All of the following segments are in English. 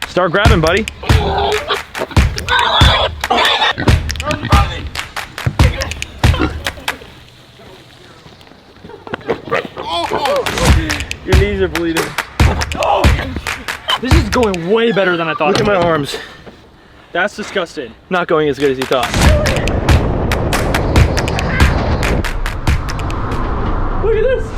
Start grabbing, buddy. Your knees are bleeding. This is going way better than I thought. Look at my arms. That's disgusting. Not going as good as you thought. Look at this.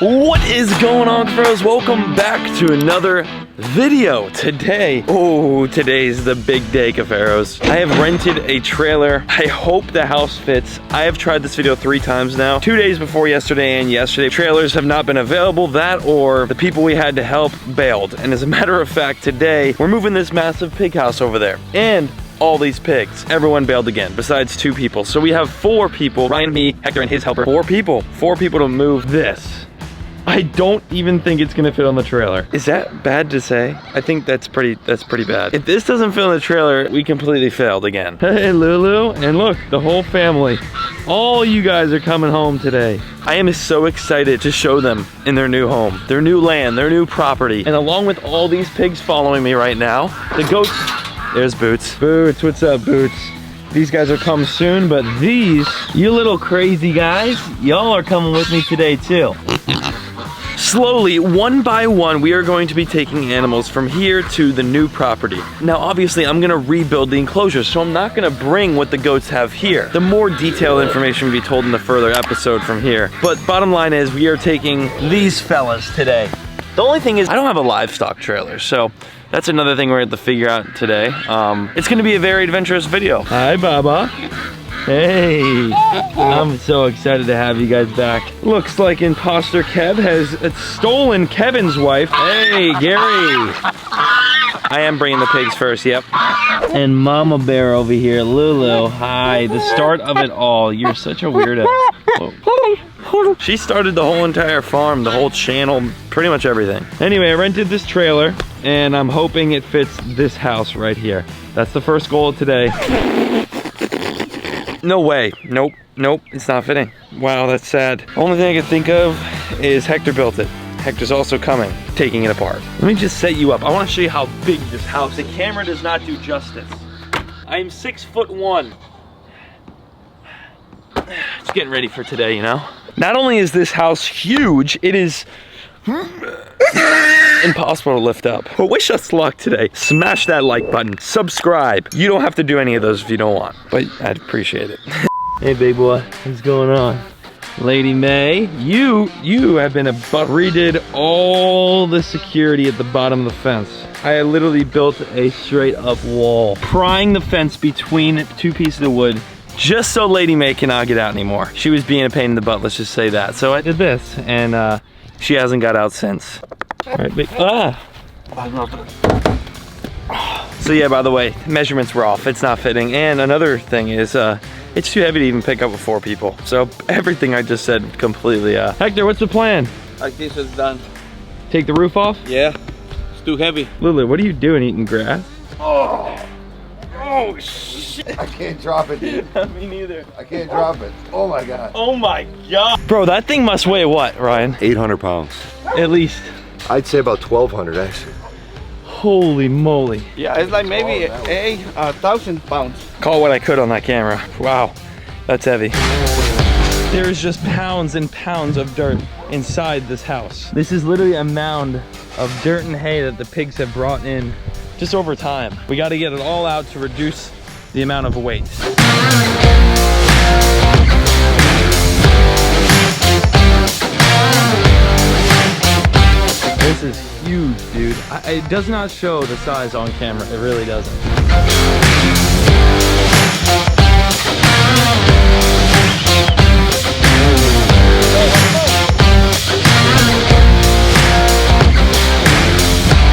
What is going on, Cuffaros? Welcome back to another video. Today's the big day, Cuffaros. I have rented a trailer. I hope the house fits. I have tried this video 3 times now. 2 days before yesterday and yesterday. Trailers have not been available. That or the people we had to help bailed. And as a matter of fact, today we're moving this massive pig house over there. And all these pigs. Everyone bailed again, besides 2 people. So we have 4 people, Ryan, me, Hector, and his helper. 4 people to move this. I don't even think it's gonna fit on the trailer. Is that bad to say? I think that's pretty bad. If this doesn't fit on the trailer, we completely failed again. Hey, Lulu, and look, the whole family. All you guys are coming home today. I am so excited to show them in their new home, their new land, their new property. And along with all these pigs following me right now, the goats, there's Boots. Boots, what's up, Boots? These guys will come soon, but these, you little crazy guys, y'all are coming with me today too. Slowly, one by one, we are going to be taking animals from here to the new property. Now, obviously, I'm gonna rebuild the enclosure, so I'm not gonna bring what the goats have here. The more detailed information will be told in the further episode from here. But bottom line is, we are taking these fellas today. The only thing is, I don't have a livestock trailer, so that's another thing we're gonna have to figure out today. It's gonna be a very adventurous video. Hi, Baba. Hey, I'm so excited to have you guys back. Looks like imposter Kev has stolen Kevin's wife. Hey, Gary. I am bringing the pigs first, yep. And Mama Bear over here, Lulu. Hi, the start of it all. You're such a weirdo. Whoa. She started the whole entire farm, the whole channel, pretty much everything. Anyway, I rented this trailer, and I'm hoping it fits this house right here. That's the first goal of today. No way. Nope, it's not fitting. Wow, that's sad. Only thing I can think of is Hector built it. Hector's also coming, taking it apart. Let me just set you up. I want to show you how big this house. The camera does not do justice. I am 6'1". Just getting ready for today, you know? Not only is this house huge, it is impossible to lift up. But wish us luck today. Smash that like button, subscribe. You don't have to do any of those if you don't want, but I'd appreciate it. Hey, big boy, what's going on? Lady May, you have been redid all the security at the bottom of the fence. I literally built a straight up wall, prying the fence between 2 pieces of wood, just so Lady May cannot get out anymore. She was being a pain in the butt, let's just say that. So I did this, and she hasn't got out since. All right, big, So yeah, by the way, measurements were off. It's not fitting. And another thing is, it's too heavy to even pick up with 4 people. So everything I just said completely, Hector, what's the plan? I guess it's done. Take the roof off? Yeah, it's too heavy. Lulu, what are you doing, eating grass? Oh shit. I can't drop it, dude. Me neither. I can't drop it. Oh my God. Oh my God. Bro, that thing must weigh what, Ryan? 800 pounds. At least. I'd say about 1,200 actually. Holy moly. Yeah, it's like maybe 1,000 pounds. Call what I could on that camera. Wow, that's heavy. There's just pounds and pounds of dirt inside this house. This is literally a mound of dirt and hay that the pigs have brought in just over time. We got to get it all out to reduce the amount of weight. This is huge, dude. It does not show the size on camera. It really doesn't.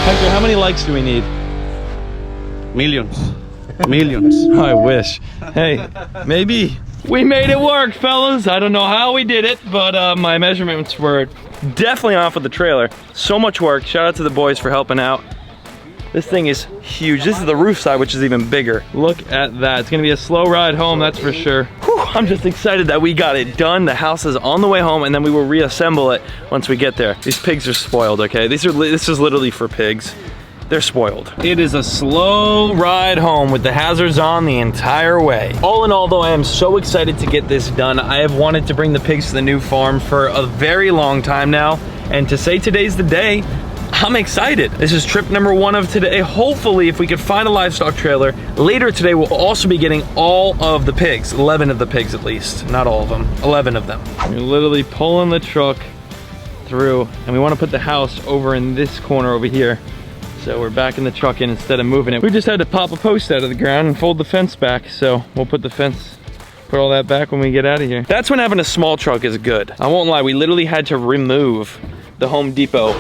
Hector, how many likes do we need? Millions. Millions. I wish. Hey, maybe. We made it work, fellas. I don't know how we did it, but my measurements were definitely off with the trailer. So much work. Shout out to the boys for helping out. This thing is huge. This is the roof side, which is even bigger. Look at that. It's gonna be a slow ride home, that's for sure. Whew. Whew, I'm just excited that we got it done. The house is on the way home, and then we will reassemble it once we get there. These pigs are spoiled, okay? This is literally for pigs. They're spoiled. It is a slow ride home with the hazards on the entire way. All in all, though, I am so excited to get this done. I have wanted to bring the pigs to the new farm for a very long time now, and to say today's the day, I'm excited. This is trip number 1 of today. Hopefully, if we could find a livestock trailer, later today we'll also be getting all of the pigs. 11 of the pigs at least. Not all of them. 11 of them. We're literally pulling the truck through, and we want to put the house over in this corner over here. So we're backing the truck in instead of moving it. We just had to pop a post out of the ground and fold the fence back. So we'll put all that back when we get out of here. That's when having a small truck is good. I won't lie, we literally had to remove the Home Depot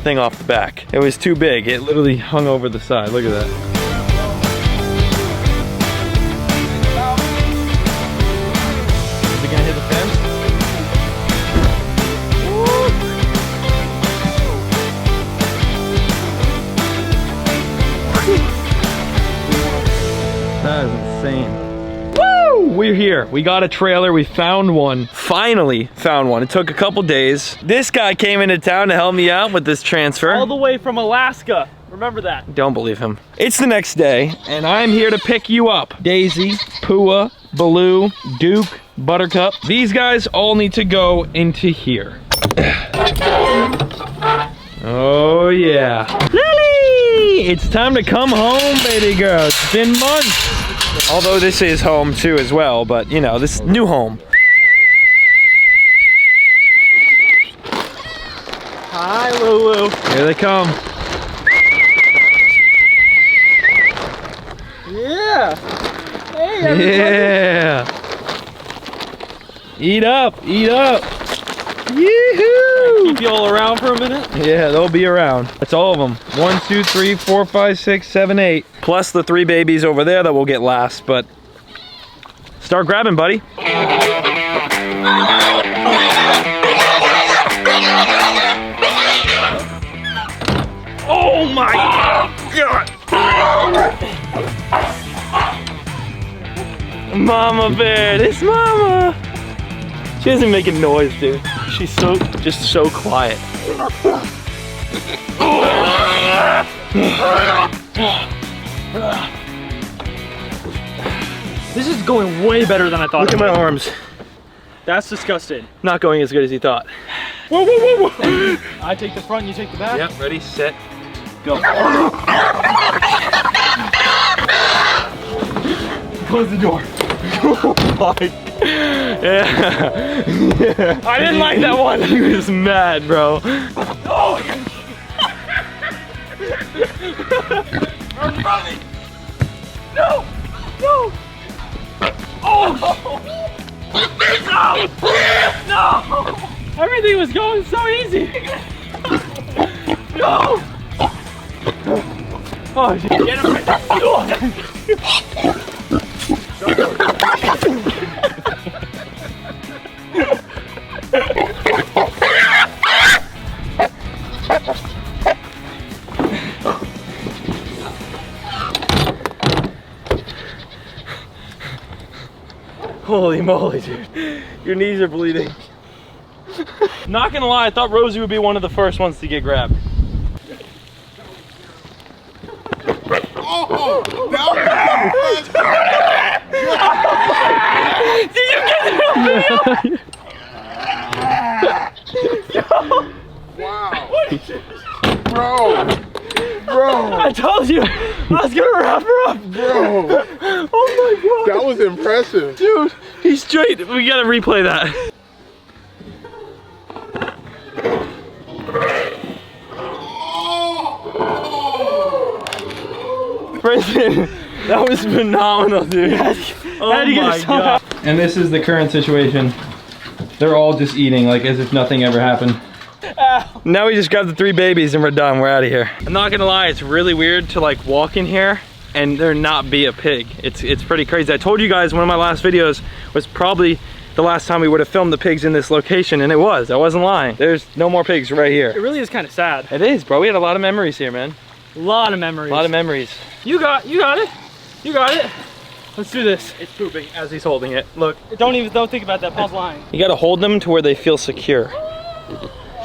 thing off the back. It was too big. It literally hung over the side. Look at that. Is it gonna hit the fence? That is insane. Woo! We're here. We got a trailer. We found one. Finally found one. It took a couple days. This guy came into town to help me out with this transfer. All the way from Alaska. Remember that. Don't believe him. It's the next day, and I'm here to pick you up. Daisy, Pua, Baloo, Duke, Buttercup. These guys all need to go into here. Oh yeah. Lily! It's time to come home, baby girl. It's been months. Although this is home too as well, but you know, this new home. Hi, Lulu. Here they come. Yeah. Hey, everybody. Yeah. Eat up, eat up. Yoo-hoo! Keep you all around for a minute. Yeah, they'll be around. That's all of them. 1, 2, 3, 4, 5, 6, 7, 8. Plus the 3 babies over there that we'll get last, but start grabbing, buddy. Oh my God! Mama bear, it's Mama. She isn't making noise, dude. She's just so quiet. This is going way better than I thought. Look at my arms. That's disgusting. Not going as good as you thought. Whoa, whoa, whoa, whoa. I take the front, you take the back? Yep, ready, set, go. Close the door. Oh my. Yeah. I didn't like that one. He was mad, bro. Oh, I'm running. No, no. Oh, no. Everything was going so easy. No. Oh, shit. Get him. Holy moly, dude. Your knees are bleeding. Not gonna lie, I thought Rosie would be one of the first ones to get grabbed. Oh, no. Did you get it? Wow. Bro. I told you I was gonna wrap her up. Bro. Oh my God. That was impressive. Dude, he's straight. We gotta replay that. Brendan, that was phenomenal, dude. Oh my God. And this is the current situation. They're all just eating like as if nothing ever happened. Ow. Now we just got the 3 babies and we're done. We're out of here. I'm not gonna lie, it's really weird to like walk in here and there not be a pig. It's pretty crazy. I told you guys one of my last videos was probably the last time we would have filmed the pigs in this location, and it was. I wasn't lying. There's no more pigs right here. It really is kind of sad. It is, bro. We had a lot of memories here, man. A lot of memories. A lot of memories. You got it. You got it. Let's do this. It's pooping as he's holding it. Look, don't think about that. Pause line. You gotta hold them to where they feel secure.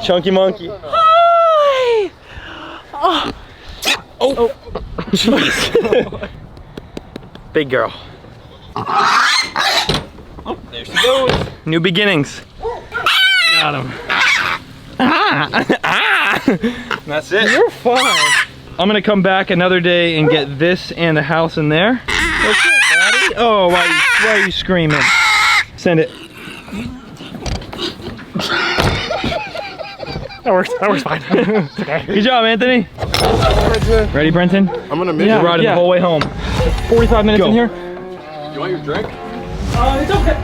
Chunky monkey. Hi! Oh. Jeez. Big girl. Oh, there she goes. New beginnings. Got him. That's it. You're fine. I'm gonna come back another day and get this and the house in there. What's up, buddy? Oh, why are you screaming? Send it. That works fine. It's okay. Good job, Anthony. Ready, Brenton? I'm gonna miss You're riding the whole way home. 45 minutes in here. You want your drink? It's okay.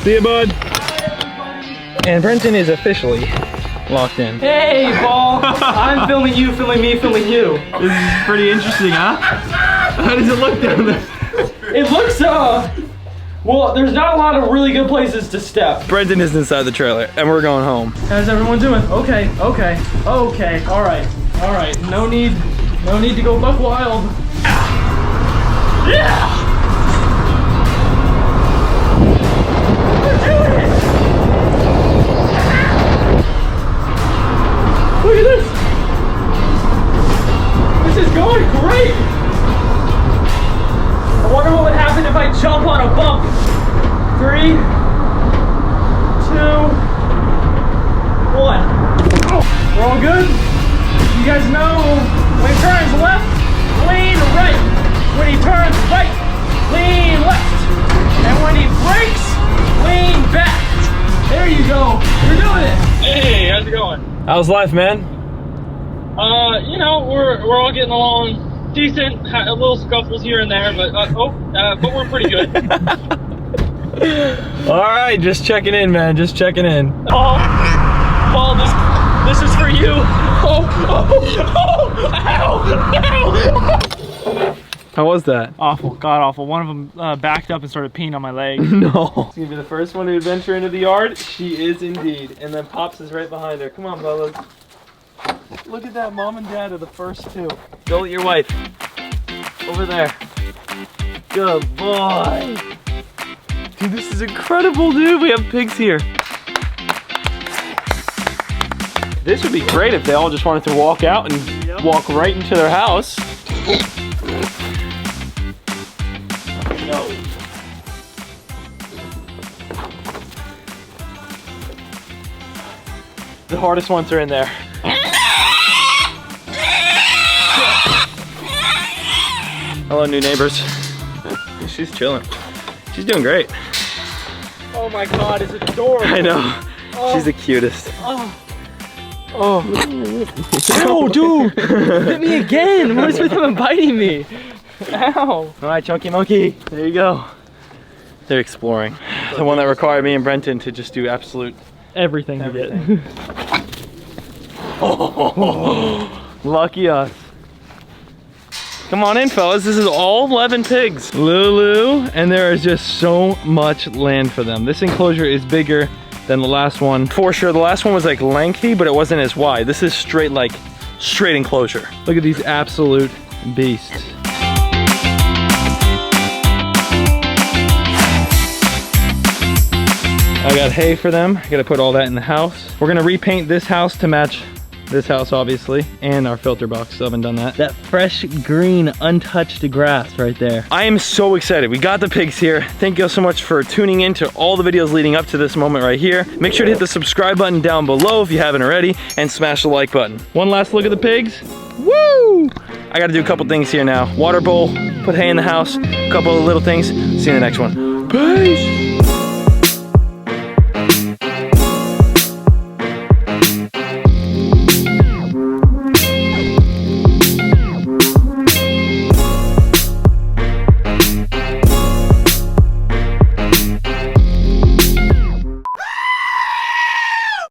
See you, bud. And Brenton is officially locked in. Hey, Paul. I'm filming you, filming me, filming you. This is pretty interesting, huh? How does it look down there? It looks, well, there's not a lot of really good places to step. Brenton is inside the trailer, and we're going home. How's everyone doing? Okay. All right. No need to go buck wild. Yeah! We're doing it! Look at this! This is going great! I wonder what would happen if I jump on a bump. 3, 2, 1. We're all good? You guys know when he turns left, lean right. When he turns right, lean left. And when he brakes, lean back. There you go. You're doing it. Hey, how's it going? How's life, man? You know, we're all getting along decent. A little scuffles here and there, but but we're pretty good. All right, just checking in, man. Just checking in. Paul, this is for you. Ow! How was that? Awful, god awful. One of them backed up and started peeing on my leg. No. She's gonna be the first one to adventure into the yard. She is indeed. And then Pops is right behind her. Come on, fellas. Look at that, Mom and Dad are the first two. Go with your wife. Over there. Good boy. Dude, this is incredible, dude. We have pigs here. This would be great if they all just wanted to walk out and walk right into their house. No. The hardest ones are in there. Hello, new neighbors. She's chilling. She's doing great. Oh my god, it's adorable. I know. She's the cutest. Oh, dude! Hit me again! What is with him biting me? Ow! All right, Chunky Monkey. There you go. They're exploring. The one that required me and Brenton to just do absolute Everything to get. Lucky us. Come on in, fellas. This is all 11 pigs. Lulu, and there is just so much land for them. This enclosure is bigger than the last one. For sure, the last one was like lengthy, but it wasn't as wide. This is straight enclosure. Look at these absolute beasts. I got hay for them. I gotta put all that in the house. We're gonna repaint this house to match this house, obviously, and our filter box. Still haven't done that. That fresh green, untouched grass right there. I am so excited. We got the pigs here. Thank you so much for tuning in to all the videos leading up to this moment right here. Make sure to hit the subscribe button down below if you haven't already, and smash the like button. One last look at the pigs. Woo! I gotta do a couple things here now. Water bowl, put hay in the house, a couple of little things. See you in the next one. Peace!